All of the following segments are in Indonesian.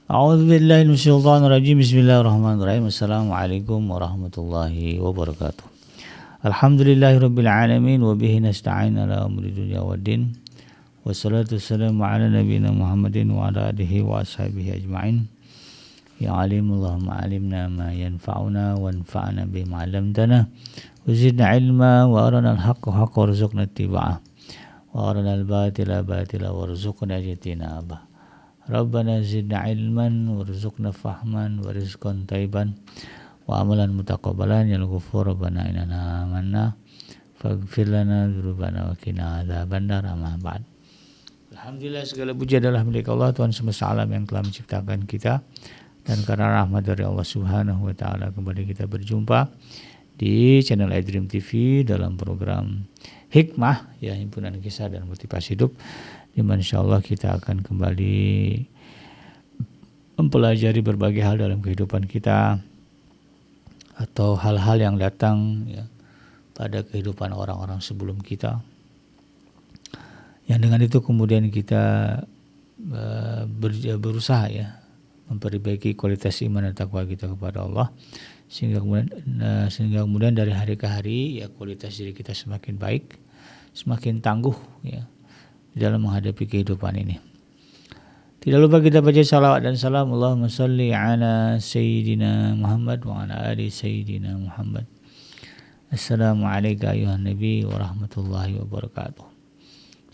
A'udzubillahi minasyaitonirrajim. Bismillahirrahmanirrahim. Assalamualaikum warahmatullahi wabarakatuh. Alhamdulillahirabbil alamin wa bihi nasta'in ala umuri dunya waddin. Wassalatu wassalamu ala nabiyyina Muhammadin wa ala alihi wa ashabihi ajma'in. Ya alimullahu alimna ma yanfa'una wanfa'na bima 'allamtana wa zidna ilma wa arina al-haqqa haqqan warzuqna ittiba'ah wa arina al-batila batila warzuqna ijtinabah. Rabbana zidna ilman warzuqna fahman wa rizqan thayyiban wa amalan mutaqabbalan ya ghafur rabbana innana amanna faghfir lana dzunubana wa qina adzabannar. Amma ba'd. Alhamdulillah, segala puji adalah milik Allah, Tuhan semesta alam yang telah menciptakan kita, dan karena rahmat dari Allah Subhanahu wa taala kembali kita berjumpa di channel iDream TV dalam program Hikmah, ya, himpunan kisah dan motivasi hidup, di mana insyaallah kita akan kembali mempelajari berbagai hal dalam kehidupan kita atau hal-hal yang datang, ya, pada kehidupan orang-orang sebelum kita, yang dengan itu kemudian kita berusaha, ya, memperbaiki kualitas iman dan takwa kita kepada Allah, sehingga kemudian dari hari ke hari, ya, kualitas diri kita semakin baik, semakin tangguh, ya, dalam menghadapi kehidupan ini. Tidak lupa kita baca salawat dan salam, Allahumma salli ala Sayyidina Muhammad wa ala ali Sayyidina Muhammad. Assalamualaikum ayuhan Nabi wa rahmatullahi wabarakatuh.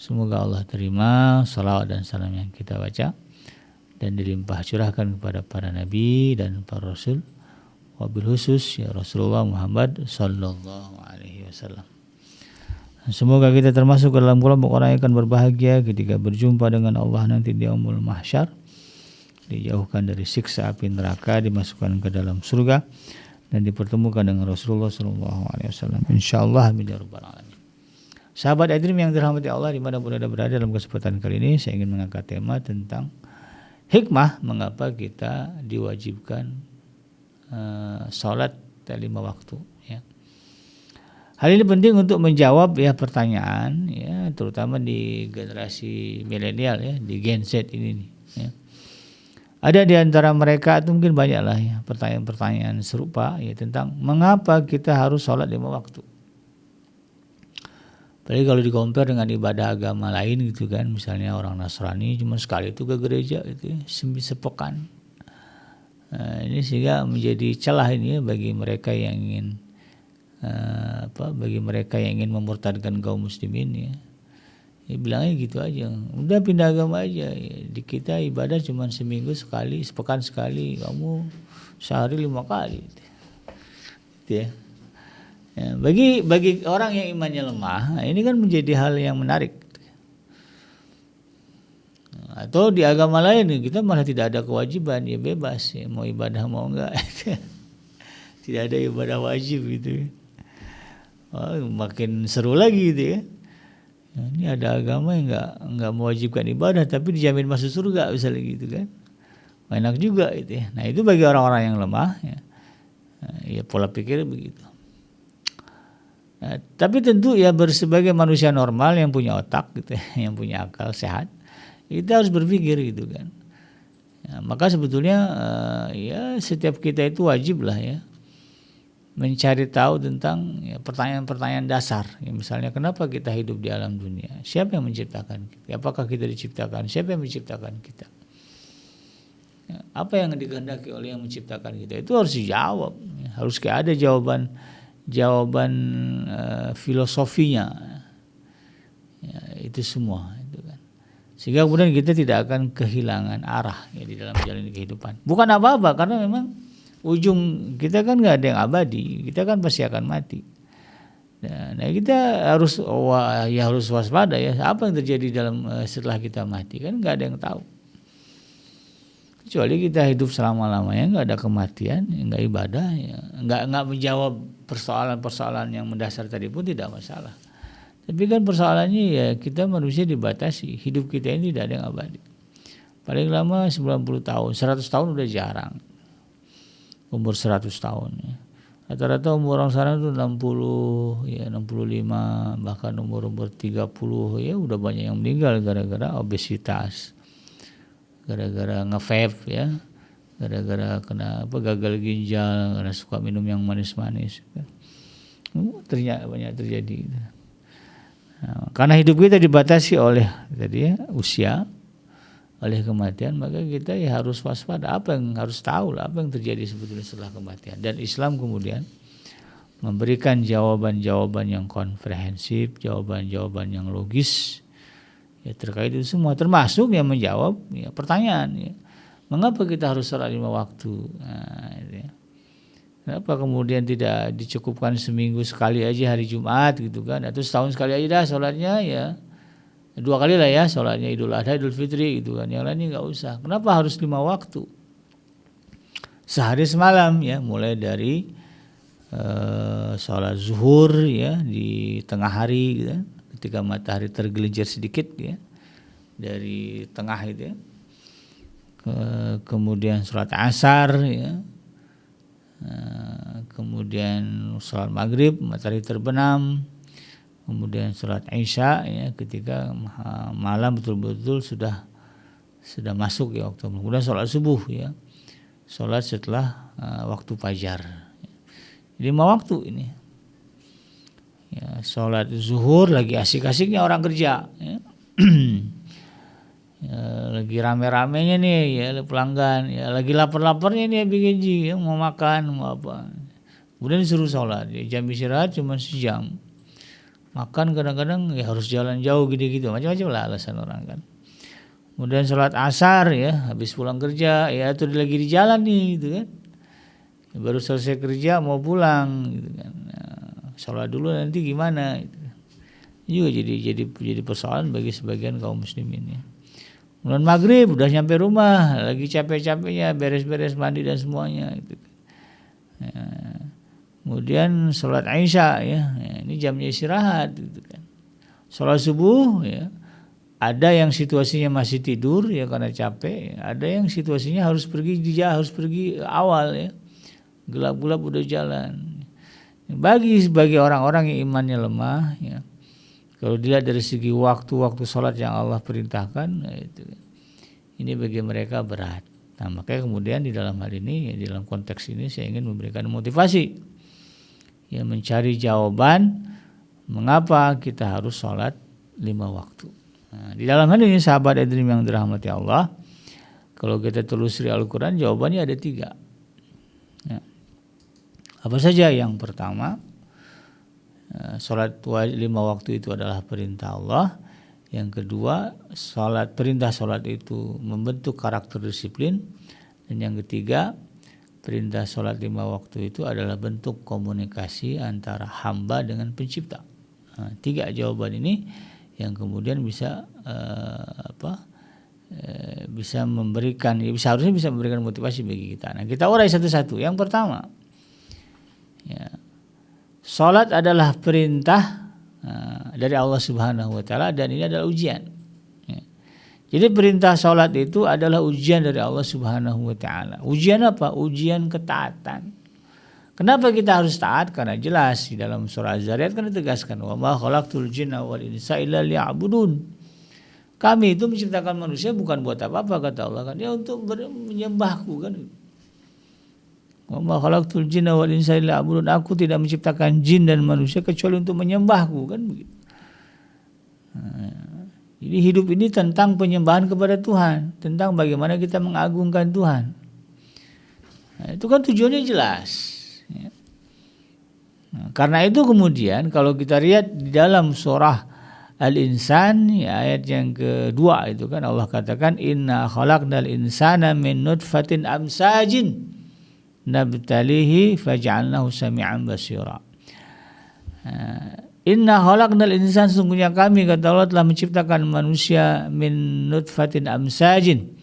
Semoga Allah terima salawat dan salam yang kita baca dan dilimpah curahkan kepada para Nabi dan para Rasul, wabil khusus ya Rasulullah Muhammad sallallahu alaihi wasallam. Semoga kita termasuk dalam kelompok orang yang akan berbahagia ketika berjumpa dengan Allah nanti di yaumul mahsyar, dijauhkan dari siksa api neraka, dimasukkan ke dalam surga, dan dipertemukan dengan Rasulullah sallallahu alaihi wasallam insyaallah, amin ya rabbal alamin. Sahabat iDream yang dirahmati Allah dimanapun Anda berada, dalam kesempatan kali ini saya ingin mengangkat tema tentang hikmah mengapa kita diwajibkan salat 5 waktu, ya. Hal ini penting untuk menjawab, ya, pertanyaan, ya, terutama di generasi milenial, ya, di Gen Z ini nih, ya. Ada di antara mereka, atau mungkin banyak lah, ya, pertanyaan-pertanyaan serupa, ya, tentang mengapa kita harus sholat 5 waktu. Apalagi kalau di-compare dengan ibadah agama lain gitu kan, misalnya orang Nasrani cuma sekali itu ke gereja itu, ya, sepekan. Ini sehingga menjadi celah ini, ya, bagi mereka yang ingin memurtadkan kaum muslimin, ya. Ya, bilangnya gitu aja, udah pindah agama aja, ya. Di kita ibadah cuma seminggu sekali, sepekan sekali, kamu sehari 5 kali, gitu, ya. Ya, bagi orang yang imannya lemah, ini kan menjadi hal yang menarik. Atau di agama lain kita malah tidak ada kewajiban, ya, bebas, ya, mau ibadah mau enggak. Tidak ada ibadah wajib gitu. Makin seru lagi gitu, ya. Ini ada agama yang enggak mewajibkan ibadah tapi dijamin masuk surga misalnya gitu kan. Enak juga itu, ya. Nah, itu bagi orang-orang yang lemah, ya. Ya, pola pikir begitu. Nah, tapi tentu, ya, sebagai manusia normal yang punya otak gitu, ya, yang punya akal sehat, kita harus berpikir gitu kan. Ya, maka sebetulnya ya setiap kita itu wajib lah, ya, mencari tahu tentang, ya, pertanyaan-pertanyaan dasar, ya, misalnya kenapa kita hidup di alam dunia, siapa yang menciptakan kita, apakah kita diciptakan, siapa yang menciptakan kita, ya, apa yang dikehendaki oleh yang menciptakan kita, itu harus dijawab, ya. Harus ada jawaban filosofinya, ya, itu semua itu kan, sehingga kemudian kita tidak akan kehilangan arah, ya, di dalam menjalani kehidupan. Bukan apa-apa, karena memang ujung kita kan nggak ada yang abadi, kita kan pasti akan mati. Nah, kita harus waspada, ya, apa yang terjadi dalam setelah kita mati, kan nggak ada yang tahu. Kecuali kita hidup selama-lamanya nggak ada kematian, ya, nggak ibadah, ya, nggak menjawab persoalan-persoalan yang mendasar tadi pun tidak masalah. Tapi kan persoalannya, ya, kita manusia dibatasi, hidup kita ini tidak ada yang abadi. Paling lama 90 tahun, 100 tahun udah jarang. Umur 100 tahun, ya. Rata-rata umur orang sekarang itu 60, ya, 65, bahkan umur 30, ya, udah banyak yang meninggal gara-gara obesitas. gara-gara nge-vape ya, gara-gara kena gagal ginjal karena suka minum yang manis-manis. Ternyata banyak terjadi. Nah, karena hidup kita dibatasi oleh tadi ya, usia, oleh kematian, maka kita ya harus waspada, apa yang harus tahu lah apa yang terjadi sebetulnya setelah kematian. Dan Islam kemudian memberikan jawaban-jawaban yang komprehensif, jawaban-jawaban yang logis ya terkait itu semua, termasuk yang menjawab ya, pertanyaan ya, mengapa kita harus sholat 5 waktu? Nah, ya. Kenapa kemudian tidak dicukupkan seminggu sekali aja hari Jumat gitu kan, atau setahun sekali aja dah sholatnya ya, 2 kali lah ya sholatnya Idul Adha, Idul Fitri gitu kan, yang lainnya nggak usah. Kenapa harus 5 waktu? Sehari semalam ya, mulai dari sholat zuhur ya di tengah hari gitu, ketika matahari tergelincir sedikit ya dari tengah itu ya, kemudian sholat asar ya, kemudian sholat maghrib matahari terbenam, kemudian sholat isya ya ketika malam betul-betul sudah masuk ya waktu, kemudian sholat subuh ya, sholat setelah waktu fajar. 5 waktu ini ya, sholat zuhur lagi asik-asiknya orang kerja ya. Ya, lagi rame-ramenya nih ya pelanggan ya, lagi lapar-laparnya nih bikin ya, mau makan mau apa, kemudian disuruh sholat ya, jam istirahat cuma sejam, makan kadang-kadang ya harus jalan jauh gitu-gitu, macam-macam lah alasan orang kan. Kemudian sholat asar ya, habis pulang kerja ya, itu lagi di jalan nih gitu kan, baru selesai kerja mau pulang gitu kan, sholat dulu nanti gimana gitu. Juga jadi persoalan bagi sebagian kaum muslimin ya. Kemudian maghrib udah nyampe rumah lagi capek-capeknya beres-beres mandi dan semuanya gitu. Ya. Kemudian sholat isya ya, ini jamnya istirahat gitu kan. Sholat subuh ya, ada yang situasinya masih tidur ya karena capek, ada yang situasinya harus pergi awal ya, gelap-gelap udah jalan. Bagi orang-orang yang imannya lemah ya, kalau dilihat dari segi waktu-waktu sholat yang Allah perintahkan ya itu, ini bagi mereka berat. Nah makanya kemudian di dalam hal ini ya, di dalam konteks ini saya ingin memberikan motivasi ya, mencari jawaban mengapa kita harus sholat 5 waktu. Nah, di dalam hal ini sahabat Edrim yang dirahmati Allah, kalau kita telusuri Al-Quran jawabannya ada 3 ya. Apa saja? Yang pertama, sholat 5 waktu itu adalah perintah Allah. Yang kedua, perintah sholat itu membentuk karakter disiplin. Dan yang ketiga, perintah sholat 5 waktu itu adalah bentuk komunikasi antara hamba dengan pencipta. Nah, 3 jawaban ini yang kemudian bisa bisa memberikan, harusnya bisa memberikan motivasi bagi kita. Nah kita urai satu-satu. Yang pertama ya, sholat adalah perintah dari Allah Subhanahu Wa Taala dan ini adalah ujian. Ya. Jadi perintah sholat itu adalah ujian dari Allah Subhanahu Wa Taala. Ujian apa? Ujian ketaatan. Kenapa kita harus taat? Karena jelas di dalam surah Az-Zariyat kan ditegaskan, wa ma khalaqtul jinna wal insa illa liya'budun. Kami itu menciptakan manusia bukan buat apa-apa kata Allah kan, ya untuk menyembahku kan. Wa ma khalaqtul jinna wal insa illa liya'budun. Aku tidak menciptakan jin dan manusia kecuali untuk menyembahku kan begitu. Nah, jadi hidup ini tentang penyembahan kepada Tuhan, tentang bagaimana kita mengagungkan Tuhan. Nah, itu kan tujuannya jelas. Ya. Nah, karena itu kemudian kalau kita lihat di dalam surah Al-Insan ya, ayat yang kedua itu kan Allah katakan inna khalaqnal insana min nutfatin amsajin nabtalihi faj'alnahu sami'an basira. Inna khalaqnal insana, sungguhnya kami kata Allah telah menciptakan manusia min nutfatin amsajin,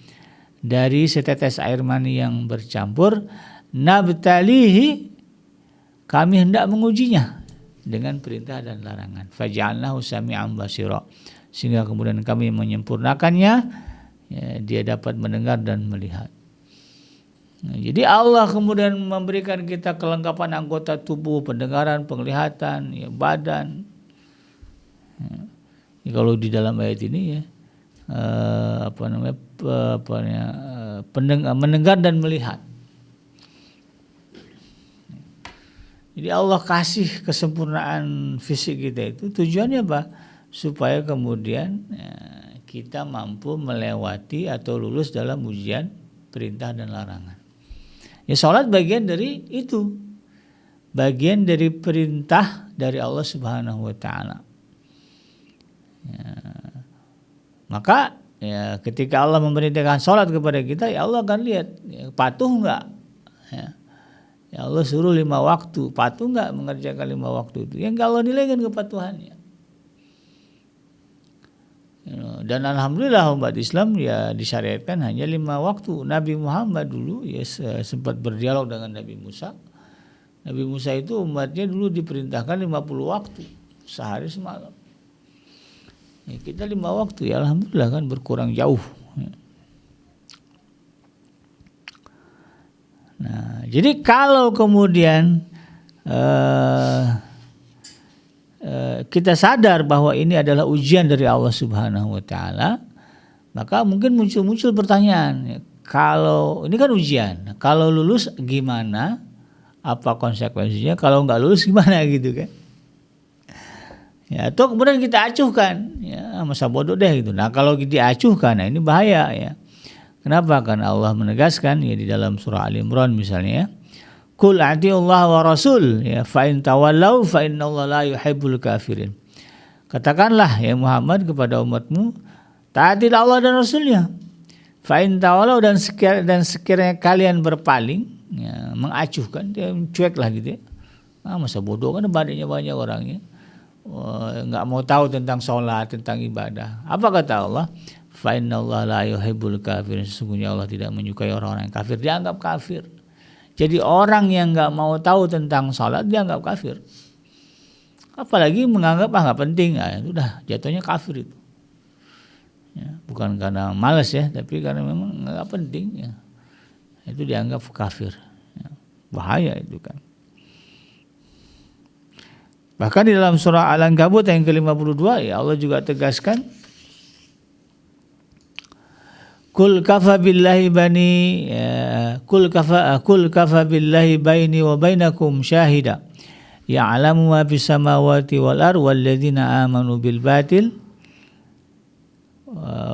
dari setetes air mani yang bercampur, nabtalihi, kami hendak mengujinya dengan perintah dan larangan, faj'alnahu sami'an basira, sehingga kemudian kami menyempurnakannya ya, dia dapat mendengar dan melihat. Nah, jadi Allah kemudian memberikan kita kelengkapan anggota tubuh, pendengaran, penglihatan, ya, badan. Ya, kalau di dalam ayat ini ya, mendengar dan melihat. Jadi Allah kasih kesempurnaan fisik kita itu tujuannya apa? Supaya kemudian kita mampu melewati atau lulus dalam ujian perintah dan larangan. Ya salat bagian dari itu. Bagian dari perintah dari Allah Subhanahu wa taala. Ya. Maka ya ketika Allah memerintahkan salat kepada kita, ya Allah akan lihat ya, patuh enggak? Ya Allah suruh 5 waktu, patuh enggak mengerjakan 5 waktu itu? Yang Allah nilai kan kepatuhannya. Dan alhamdulillah umat Islam ya disyariatkan hanya 5 waktu. Nabi Muhammad dulu ya sempat berdialog dengan Nabi Musa. Nabi Musa itu umatnya dulu diperintahkan 50 waktu, sehari semalam. Ya, kita 5 waktu ya alhamdulillah kan berkurang jauh. Nah, jadi kalau kemudian kita sadar bahwa ini adalah ujian dari Allah Subhanahu wa taala, maka mungkin muncul pertanyaan, kalau ini kan ujian, kalau lulus gimana? Apa konsekuensinya? Kalau nggak lulus gimana gitu kan? Ya, atau kemudian kita acuhkan, ya masa bodoh deh gitu. Nah, kalau diacuhkan, nah ini bahaya ya. Kenapa? Karena Allah menegaskan ya di dalam surah Al-Imran misalnya ya. Qul atiullah wa rasul ya fa in tawallau fa innallaha la yuhibbul kafirin. Katakanlah ya Muhammad kepada umatmu, taatilah Allah dan Rasulnya. Fa in tawallau dan sekiranya kalian berpaling, ya, mengacuhkan, dia cuek lah gitu ya. Masa bodoh kan banyak orangnya. Enggak mau tahu tentang sholat, tentang ibadah. Apa kata Allah? Fa innallaha la yuhibbul kafirin. Sesungguhnya Allah tidak menyukai orang-orang yang kafir, dianggap kafir. Jadi orang yang enggak mau tahu tentang sholat dianggap kafir. Apalagi menganggap enggak penting, udah jatuhnya kafir itu. Ya, bukan karena malas ya, tapi karena memang enggak penting ya. Itu dianggap kafir. Ya, bahaya itu kan. Bahkan di dalam surah Al-Ankabut yang ke-52 ya Allah juga tegaskan, Kul kafa billahi baini wa bainakum syahida ya'lamu ma fis samawati wal ardi walladzina amanu bil batil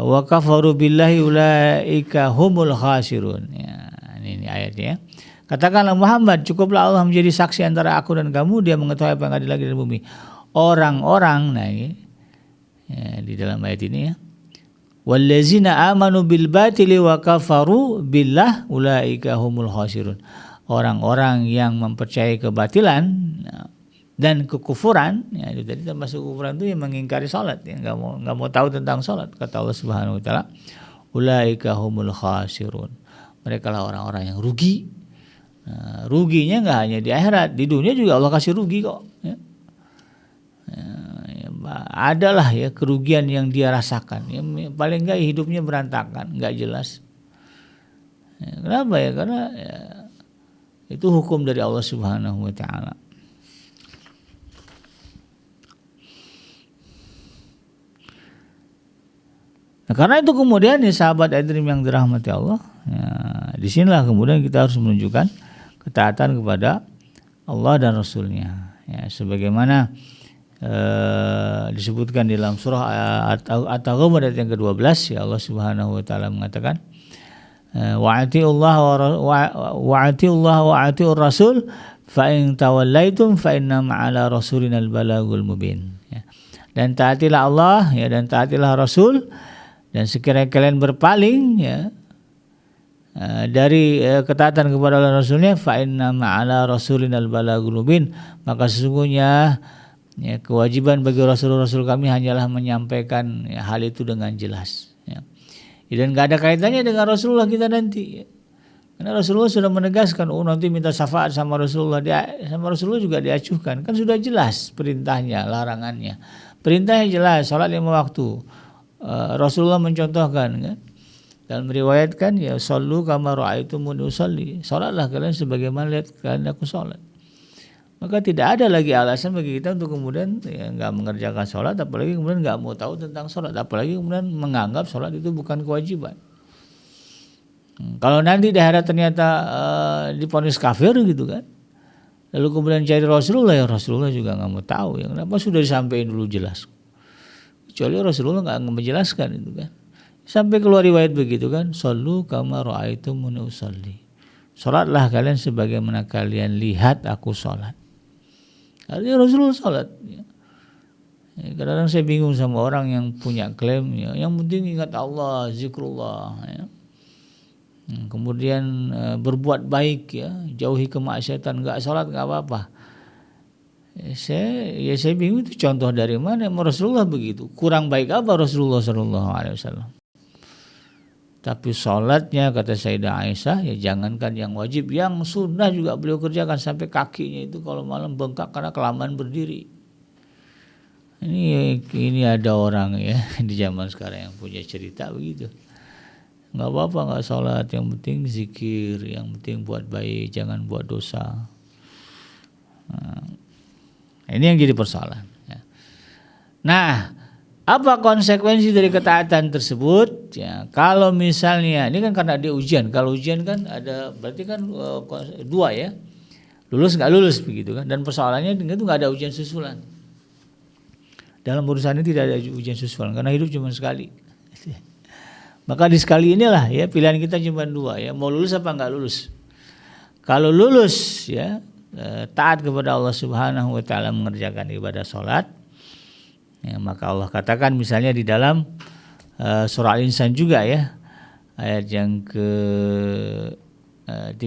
wa kafaru billahi ulaika humul khasirun. Ya, ini ayatnya. Katakanlah Muhammad, cukuplah Allah menjadi saksi antara aku dan kamu, dia mengetahui apa yang ada di langit dan bumi. Orang-orang, nah ini ya, di dalam ayat ini ya. Wallazina amanu bil batili wa kafaru billah ulaika humul khasirun. Orang-orang yang mempercayai kebatilan dan kekufuran, ya itu tadi termasuk kekufuran itu yang mengingkari salat, yang enggak mau tahu tentang salat. Kata Allah Subhanahu wa taala, ulaika humul khasirun. Mereka lah orang-orang yang rugi. Nah, ruginya enggak hanya di akhirat, di dunia juga Allah kasih rugi kok. Ya. Adalah ya kerugian yang dia rasakan. Ya, paling enggak hidupnya berantakan, enggak jelas. Ya, kenapa ya? Karena ya, itu hukum dari Allah Subhanahu wa taala. Nah, karena itu kemudian ya sahabat Adrim yang dirahmati Allah, ya, di sinilah kemudian kita harus menunjukkan ketaatan kepada Allah dan Rasulnya. Ya, sebagaimana disebutkan di dalam surah At-Taghabun ayat yang ke-12 ya Allah Subhanahu wa taala mengatakan wa'atiullah wa atiur rasul fa in tawallaitum fa inna ma'ala rasulinal balagul mubin. Ya. Dan taatilah Allah ya dan taatilah Rasul, dan sekiranya kalian berpaling ya dari ketaatan kepada Allah Rasulnya, fa inna ma'ala rasulinal balagul mubin, maka sesungguhnya ya, kewajiban bagi Rasul-Rasul kami hanyalah menyampaikan ya, hal itu dengan jelas. Ya. Dan nggak ada kaitannya dengan Rasulullah kita nanti. Ya. Karena Rasulullah sudah menegaskan, nanti minta syafaat sama Rasulullah, sama Rasulullah juga diacuhkan. Kan sudah jelas perintahnya, larangannya. Perintahnya jelas, salat 5 waktu. Rasulullah mencontohkan, kan? Dan meriwayatkan, ya sallu kama ra'aitumuni usolli. Salatlah kalian sebagaimana lihat kalian aku salat. maka tidak ada lagi alasan bagi kita untuk kemudian nggak mengerjakan sholat, apalagi kemudian nggak mau tahu tentang sholat, apalagi kemudian menganggap sholat itu bukan kewajiban. Kalau nanti di akhirat ternyata divonis kafir gitu kan, lalu kemudian cari Rasulullah, ya Rasulullah juga nggak mau tahu, ya kenapa sudah disampaikan dulu jelas, kecuali Rasulullah nggak menjelaskan itu kan, sampai keluar riwayat begitu kan, shollu kama ra'aitumuni usolli, sholatlah kalian sebagaimana kalian lihat aku sholat. Artinya Rasulullah sholat. Kadang-kadang saya bingung sama orang yang punya klaim, yang penting ingat Allah, zikrullah, ya. Kemudian berbuat baik, ya, jauhi kemaksiatan, nggak sholat nggak apa-apa. Saya bingung itu contoh dari mana? Rasulullah begitu. Kurang baik apa Rasulullah SAW? Tapi sholatnya kata Sayyidah Aisyah, ya jangankan yang wajib, yang sunnah juga beliau kerjakan sampai kakinya itu kalau malam bengkak karena kelamaan berdiri. Ini ada orang ya di zaman sekarang yang punya cerita begitu. Nggak apa-apa nggak sholat, yang penting zikir, yang penting buat baik, jangan buat dosa. Ini yang jadi persoalan. Nah, apa konsekuensi dari ketaatan tersebut? Ya, kalau misalnya ini kan karena dia ujian. Kalau ujian kan ada berarti kan dua ya, lulus nggak lulus begitu kan. Dan persoalannya itu nggak ada ujian susulan. Dalam urusan ini tidak ada ujian susulan karena hidup cuma sekali. Maka di sekali inilah ya pilihan kita cuma dua ya, mau lulus apa nggak lulus. Kalau lulus ya taat kepada Allah Subhanahu Wa Taala mengerjakan ibadah sholat. Ya, maka Allah katakan misalnya di dalam surah Al-Insan juga ya, ayat yang ke 31,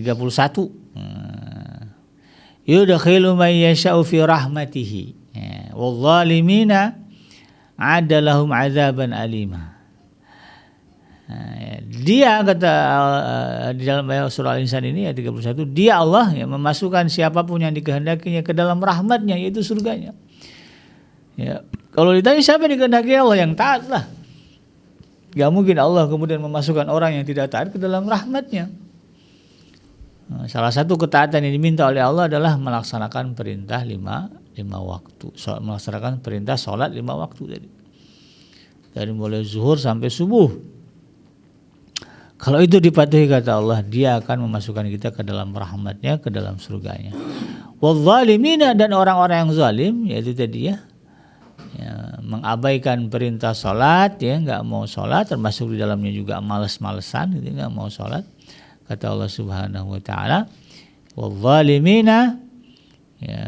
yudkhilu may yasha'u fi rahmatihi wadh-dhalimina adalahum adzaban alima. Dia kata di dalam ayat surah Al-Insan ini ayat 31, dia Allah yang memasukkan siapapun yang dikehendakinya ke dalam rahmatnya, yaitu surganya. Ya, kalau ditanya siapa yang dikehendaki Allah, yang taat lah. Gak mungkin Allah kemudian memasukkan orang yang tidak taat ke dalam rahmatnya. Nah, salah satu ketaatan yang diminta oleh Allah adalah melaksanakan perintah lima waktu. Melaksanakan perintah sholat 5 waktu tadi. Dari mulai zuhur sampai subuh. Kalau itu dipatuhi kata Allah, dia akan memasukkan kita ke dalam rahmatnya, ke dalam surganya. Wadh-dhalimina, dan orang-orang yang zalim, yaitu tadi ya, mengabaikan perintah sholat, ya nggak mau sholat, termasuk di dalamnya juga malas-malesan, gitu, nggak mau sholat. Kata Allah Subhanahu Wa Taala, wadh-dhalimina ya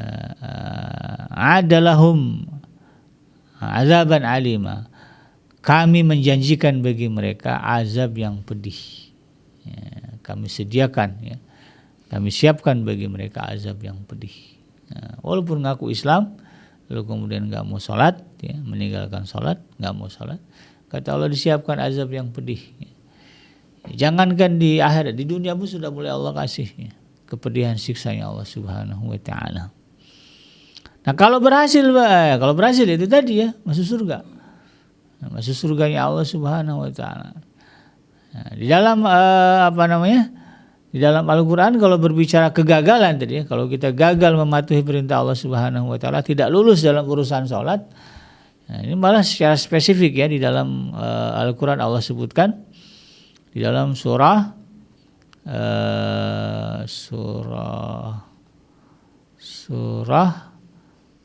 adalahum azaban alima, kami menjanjikan bagi mereka azab yang pedih. Ya, kami sediakan, ya, kami siapkan bagi mereka azab yang pedih. Nah, walaupun ngaku Islam, lalu kemudian nggak mau sholat, ya, meninggalkan sholat, nggak mau sholat, kata Allah disiapkan azab yang pedih. Ya. Jangankan di akhirat, di dunia pun sudah mulai Allah kasih, ya, kepedihan siksanya Allah Subhanahu Wa Taala. Nah kalau berhasil itu tadi ya masuk surga, masuk surganya Allah Subhanahu Wa Taala. Nah, di dalam di dalam Al-Quran kalau berbicara kegagalan tadi ya, kalau kita gagal mematuhi perintah Allah Subhanahu Wa Taala, tidak lulus dalam urusan sholat, nah ini malah secara spesifik ya di dalam Al-Quran Allah sebutkan di dalam surah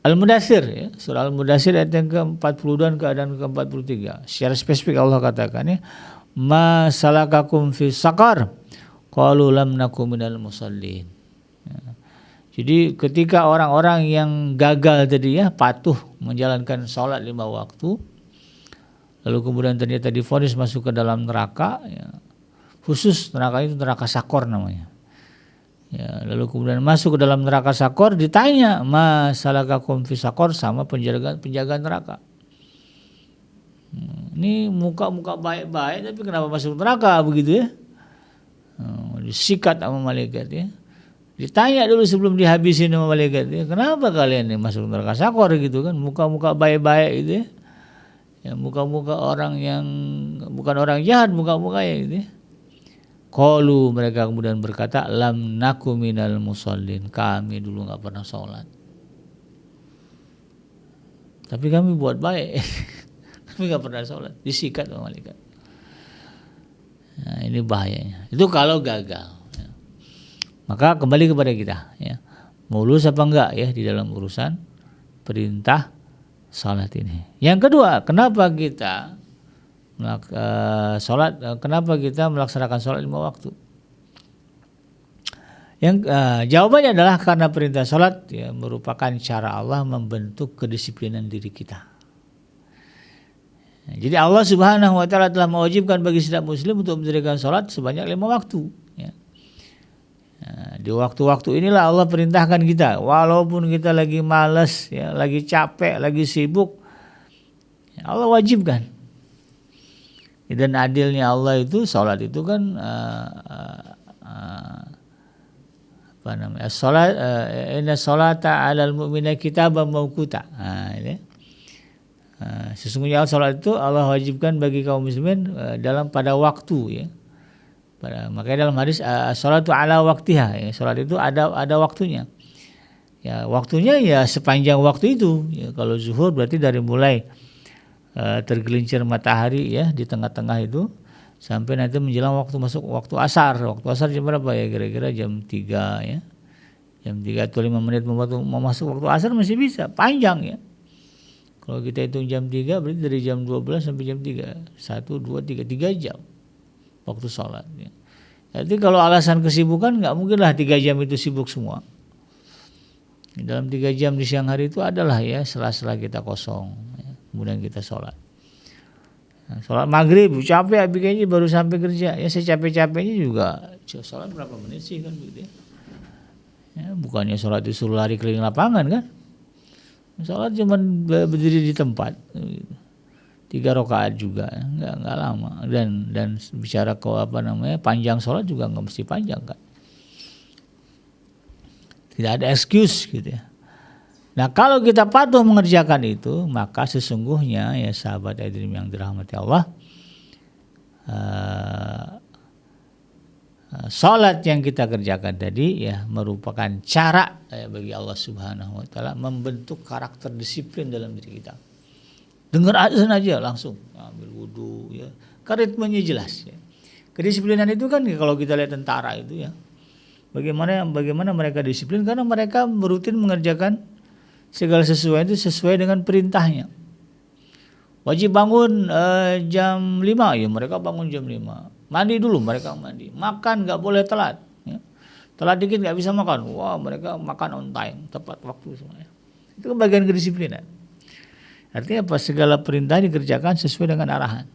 Al-Mudaththir ya, surah Al-Mudaththir ayat yang ke-40 dan keadaan ke-43. Secara spesifik Allah katakan ya, ma salakakum fi saqar qalu lam nakum minal musallin. Ya. Jadi ketika orang-orang yang gagal tadi ya patuh menjalankan sholat 5 waktu, lalu kemudian ternyata divonis masuk ke dalam neraka, ya, khusus neraka itu neraka Sakor namanya. Ya, lalu kemudian masuk ke dalam neraka Sakor, ditanya ma salakakum fi saqar, sama penjaga neraka. Ini muka-muka baik-baik tapi kenapa masuk neraka begitu ya? Disikat sama malaikat ya. Ditanya dulu sebelum dihabisin sama malaikat ya, kenapa kalian ini masuk neraka Sakor gitu kan? Muka-muka baik-baik gitu ya. Ya, muka-muka orang yang bukan orang jahat, muka-muka ya gitu ya. Qalu, mereka kemudian berkata, lam naku minal musallin, kami dulu enggak pernah sholat. tapi kami buat baik. Kami nggak pernah sholat, disikat sama malaikat. Nah, ini bahayanya. Itu kalau gagal. Ya. Maka kembali kepada kita, ya. Mau lulus apa enggak ya di dalam urusan perintah sholat ini. Yang kedua, kenapa kita kenapa kita melaksanakan sholat 5 waktu? Yang jawabannya adalah karena perintah sholat ya, merupakan cara Allah membentuk kedisiplinan diri kita. Jadi Allah Subhanahu wa taala telah mewajibkan bagi setiap muslim untuk mendirikan sholat sebanyak 5 waktu. Ya. Nah, di waktu-waktu inilah Allah perintahkan kita, walaupun kita lagi malas, ya, lagi capek, lagi sibuk, ya, Allah wajibkan. Dan adilnya Allah itu sholat itu kan inna sholata 'alal mu'minina kitaban mawquta. Sesungguhnya sholat itu Allah wajibkan bagi kaum muslimin pada waktu, ya. Makanya dalam hadis sholatu ala waktiha, ya, sholat itu ada waktunya. Ya, waktunya ya sepanjang waktu itu. Ya, kalau zuhur berarti dari mulai tergelincir matahari ya di tengah-tengah itu sampai nanti menjelang waktu masuk waktu asar. Waktu asar jam berapa ya? Kira-kira jam 3 ya. Jam 3 atau 5 menit mau masuk waktu asar masih bisa, panjang ya. Kalau kita hitung jam 3 berarti dari jam 12 sampai jam 3. 1, 2, 3 jam waktu sholat ya. Jadi kalau alasan kesibukan nggak mungkinlah 3 jam itu sibuk semua. Dalam 3 jam di siang hari itu adalah ya sela-sela kita kosong ya. Kemudian kita sholat. Nah, sholat maghrib capek kayaknya baru sampai kerja ya, secapek-capeknya juga sholat berapa menit sih kan begitu ya. Ya bukannya sholat disuruh lari keliling lapangan kan. Sholat cuma berdiri di tempat, 3 rakaat juga, nggak lama. Dan bicara panjang sholat juga nggak mesti panjang kan. Tidak ada excuse gitu ya. Nah kalau kita patuh mengerjakan itu, maka sesungguhnya ya sahabat Adrim yang dirahmati Allah, salat yang kita kerjakan tadi ya merupakan cara bagi Allah Subhanahu wa taala membentuk karakter disiplin dalam diri kita. Dengar azan aja langsung ambil wudu ya. Karena ritmenya jelas ya. Kedisiplinan itu kan kalau kita lihat tentara itu ya. Bagaimana mereka disiplin karena mereka rutin mengerjakan segala sesuatu itu sesuai dengan perintahnya. Wajib bangun jam 5 ya mereka bangun jam 5. Mandi dulu mereka mandi. Makan nggak boleh telat. Ya. Telat dikit nggak bisa makan. Wah mereka makan on time, tepat waktu semuanya. Itu kan bagian kedisiplinan. Artinya apa? Segala perintah dikerjakan sesuai dengan arahan.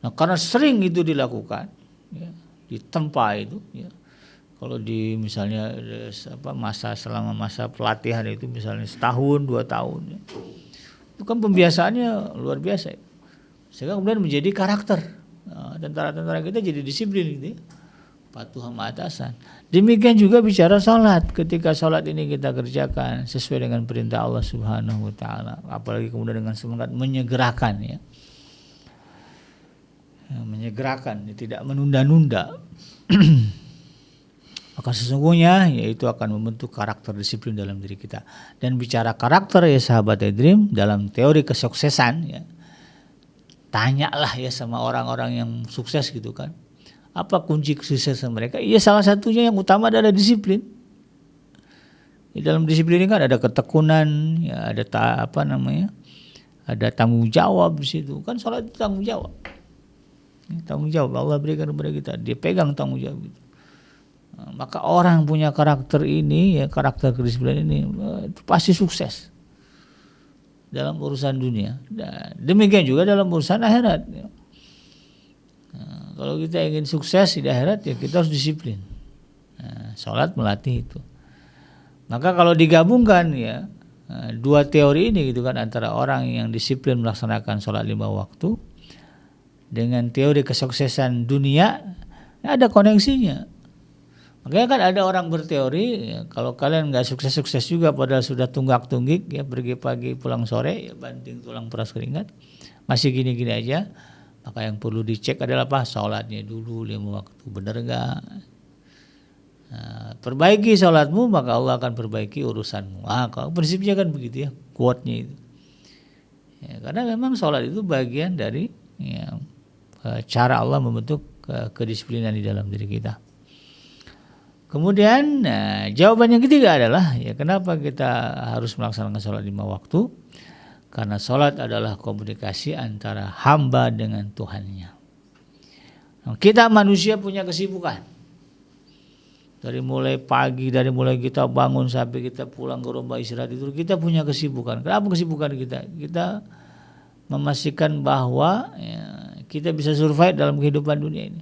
Nah karena sering itu dilakukan, ya, ditempa itu. Ya. Kalau di misalnya selama masa pelatihan itu misalnya setahun 2 tahun, ya, itu kan pembiasaannya luar biasa. Ya. Sehingga kemudian menjadi karakter. Nah, tentara-tentara kita jadi disiplin gitu ya. Patuh sama atasan. Demikian juga bicara sholat. Ketika sholat ini kita kerjakan sesuai dengan perintah Allah Subhanahu wa taala, apalagi kemudian dengan semangat menyegerakan ya. Menyegerakan, tidak menunda-nunda. Maka sesungguhnya yaitu akan membentuk karakter disiplin dalam diri kita. Dan bicara karakter ya sahabat Dream dalam teori kesuksesan ya. Tanyalah ya sama orang-orang yang sukses gitu kan. Apa kunci kesuksesan mereka? Iya salah satunya yang utama adalah disiplin. Di dalam disiplin ini kan ada ketekunan, ya ada ada tanggung jawab di situ. Kan sholat itu tanggung jawab. Tanggung jawab Allah berikan kepada kita. Dia pegang tanggung jawab itu. Nah, maka orang punya karakter ini ya karakter kedisiplinan ini itu pasti sukses dalam urusan dunia. Dan demikian juga dalam urusan akhirat. Ya. Nah, kalau kita ingin sukses di akhirat ya kita harus disiplin. Nah, sholat melatih itu. Maka kalau digabungkan ya 2 teori ini gitu kan antara orang yang disiplin melaksanakan sholat 5 waktu dengan teori kesuksesan dunia ya ada koneksinya. Makanya kan ada orang berteori ya, kalau kalian nggak sukses-sukses juga padahal sudah tunggak-tunggik ya pergi pagi pulang sore ya banting tulang peras keringat masih gini-gini aja, maka yang perlu dicek adalah apa? Sholatnya dulu 5 waktu benar nggak? Nah, perbaiki sholatmu maka Allah akan perbaiki urusanmu. Kalau prinsipnya kan begitu ya, quote-nya itu. Ya, karena memang sholat itu bagian dari ya, cara Allah membentuk kedisiplinan di dalam diri kita. Kemudian jawaban yang ketiga adalah ya kenapa kita harus melaksanakan sholat 5 waktu? Karena sholat adalah komunikasi antara hamba dengan Tuhannya. Nah, kita manusia punya kesibukan. Dari mulai pagi, dari mulai kita bangun sampai kita pulang ke rumah istirahat itu kita punya kesibukan. Kenapa kesibukan kita? Kita memastikan bahwa ya, kita bisa survive dalam kehidupan dunia ini.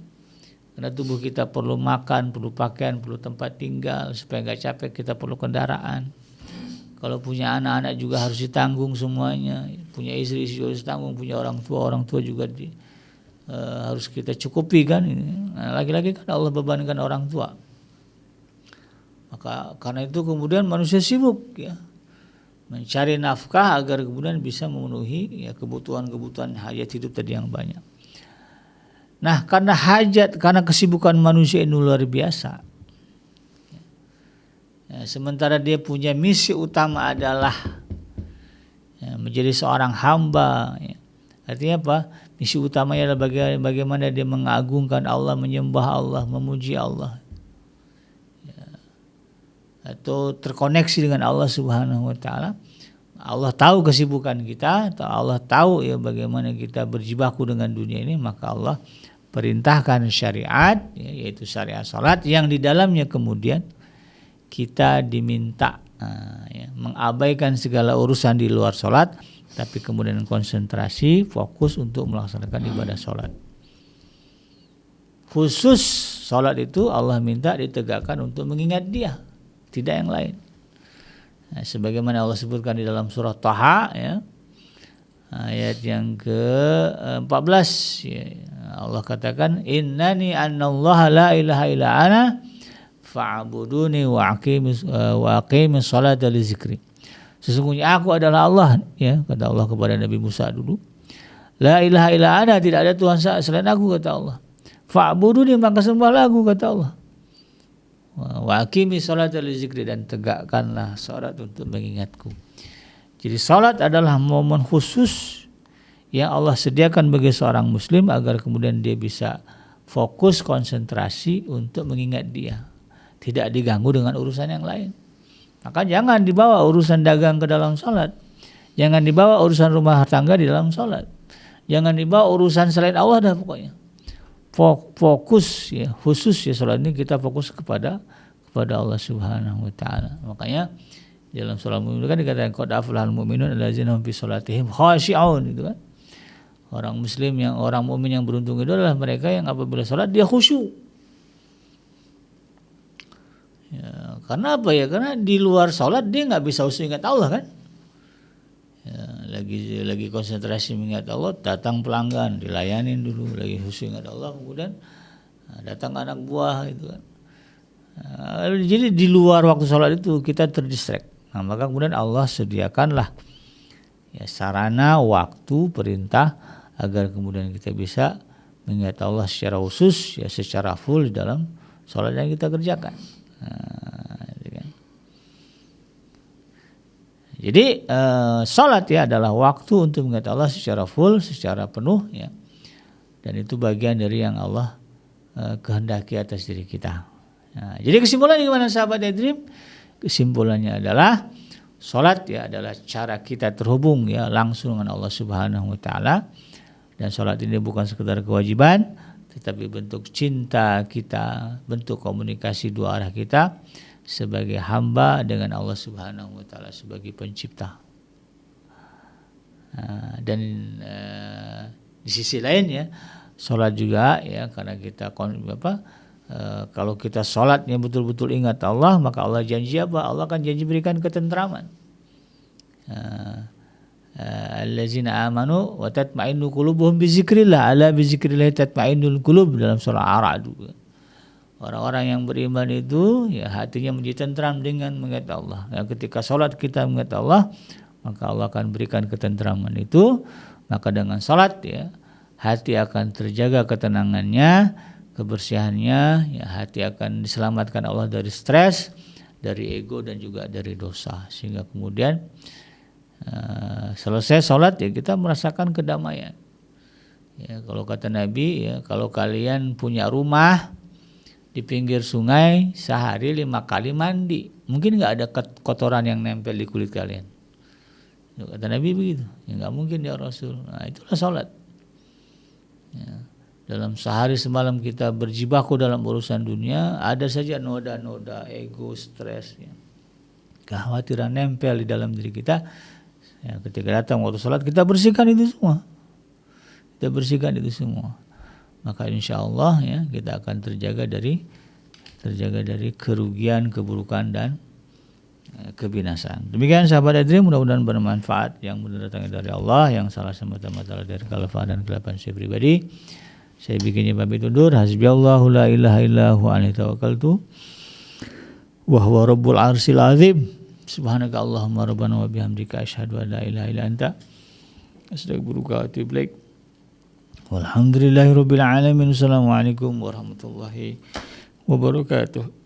Karena tubuh kita perlu makan, perlu pakaian, perlu tempat tinggal. Supaya nggak capek kita perlu kendaraan. Kalau punya anak-anak juga harus ditanggung semuanya. Punya istri harus ditanggung, punya orang tua juga harus kita cukupi kan. Nah, lagi-lagi kan Allah bebankan orang tua. Maka karena itu kemudian manusia sibuk ya mencari nafkah agar kemudian bisa memenuhi ya kebutuhan hajat hidup tadi yang banyak. Nah, karena kesibukan manusia ini luar biasa. Ya, sementara dia punya misi utama adalah ya, menjadi seorang hamba. Ya. Artinya apa? Misi utamanya adalah bagaimana dia mengagungkan Allah, menyembah Allah, memuji Allah. Atau terkoneksi dengan Allah Subhanahu wa taala. Allah tahu kesibukan kita, atau Allah tahu ya bagaimana kita berjibaku dengan dunia ini, maka Allah perintahkan syariat ya, yaitu syariat salat yang di dalamnya kemudian kita diminta ya, mengabaikan segala urusan di luar salat, tapi kemudian konsentrasi, fokus untuk melaksanakan ibadah salat. Khusus salat itu Allah minta ditegakkan untuk mengingat Dia, tidak yang lain. Nah, sebagaimana Allah sebutkan di dalam surah Taha ya, ayat yang ke-14 ya, Allah katakan innani annallaha la ilaha illa ana fa'buduni wa aqimis salata li zikri. Sesungguhnya aku adalah Allah ya, kata Allah kepada Nabi Musa dulu. La ilaha illa ana, tidak ada Tuhan selain aku, kata Allah. Fa'buduni, maka sembahlah aku, kata Allah. Wa aqimi sholata li zikri, dan tegakkanlah salat untuk mengingatku. Jadi salat adalah momen khusus yang Allah sediakan bagi seorang muslim agar kemudian dia bisa fokus konsentrasi untuk mengingat Dia, tidak diganggu dengan urusan yang lain. Maka jangan dibawa urusan dagang ke dalam salat, jangan dibawa urusan rumah tangga di dalam salat, jangan dibawa urusan selain Allah dah pokoknya. Fokus ya, khusus ya salat ini kita fokus kepada Allah Subhanahu wa taala. Makanya dalam surah Al-Mu'minun kan dikatakan qad aflahal mu'minun allazina hum fi salatihim khashi'un, gitu kan. Orang muslim orang mukmin yang beruntung itu adalah mereka yang apabila salat dia khusyuk. Ya, karena apa ya? Karena di luar salat dia enggak bisa khusyuk ingat Allah kan. Ya, lagi konsentrasi mengingat Allah, datang pelanggan dilayanin dulu, lagi khusyuk ingat Allah, kemudian datang anak buah gitu kan. Jadi di luar waktu sholat itu kita terdistract. Nah, maka kemudian Allah sediakanlah ya sarana, waktu, perintah agar kemudian kita bisa mengingat Allah secara khusus ya, secara full di dalam sholat yang kita kerjakan. Jadi salat ya adalah waktu untuk mengingat Allah secara full, secara penuh ya. Dan itu bagian dari yang Allah kehendaki atas diri kita. Nah, jadi kesimpulannya gimana sahabat iDream? Kesimpulannya adalah salat ya adalah cara kita terhubung ya langsung dengan Allah Subhanahu wa taala. Dan salat ini bukan sekedar kewajiban, tetapi bentuk cinta kita, bentuk komunikasi dua arah kita sebagai hamba dengan Allah Subhanahu wa taala sebagai pencipta. Dan di sisi lain ya, salat juga ya karena kita kalau kita salatnya betul-betul ingat Allah, maka Allah janji apa? Allah akan janji berikan ketentraman. Allazina amanu wa tatma'innu qulubuhum bi zikrillah, ala bi zikrillah tatma'innul qulub, dalam surah Ar-Ra'd. Orang-orang yang beriman itu ya hatinya menjadi tentram dengan mengingat Allah. Ya, ketika salat kita mengingat Allah, maka Allah akan berikan ketentraman itu. Maka dengan salat ya hati akan terjaga ketenangannya, kebersihannya, ya hati akan diselamatkan Allah dari stres, dari ego dan juga dari dosa, sehingga kemudian Selesai sholat ya kita merasakan kedamaian. Ya, kalau kata Nabi ya, kalau kalian punya rumah di pinggir sungai sehari 5 kali mandi, mungkin nggak ada kotoran yang nempel di kulit kalian. Kata Nabi begitu, ya nggak mungkin ya Rasul. Nah itulah sholat. Ya, dalam sehari semalam kita berjibaku dalam urusan dunia, ada saja noda-noda ego, stres, ya. Kekhawatiran nempel di dalam diri kita. Ya, ketika datang waktu sholat kita bersihkan itu semua. Kita bersihkan itu semua, maka insya Allah ya kita akan terjaga dari kerugian, keburukan dan kebinasaan. Demikian sahabat Adri, mudah-mudahan bermanfaat. Yang benar datangnya dari Allah, yang salah semata-mata dari kelefahan dan kelapan saya pribadi. Saya bikinnya pamit undur. Hasbiyallahu la ilaha illahu alaihi tawakkaltu wa huwa rabbul arsyil azim. Subhanaka Allahumma rabbana wa bihamdika asyhadu an la ilaha illa anta astaghfiruka wa atubu ilaik. Walhamdulillahirabbil alamin. Assalamualaikum warahmatullahi wabarakatuh.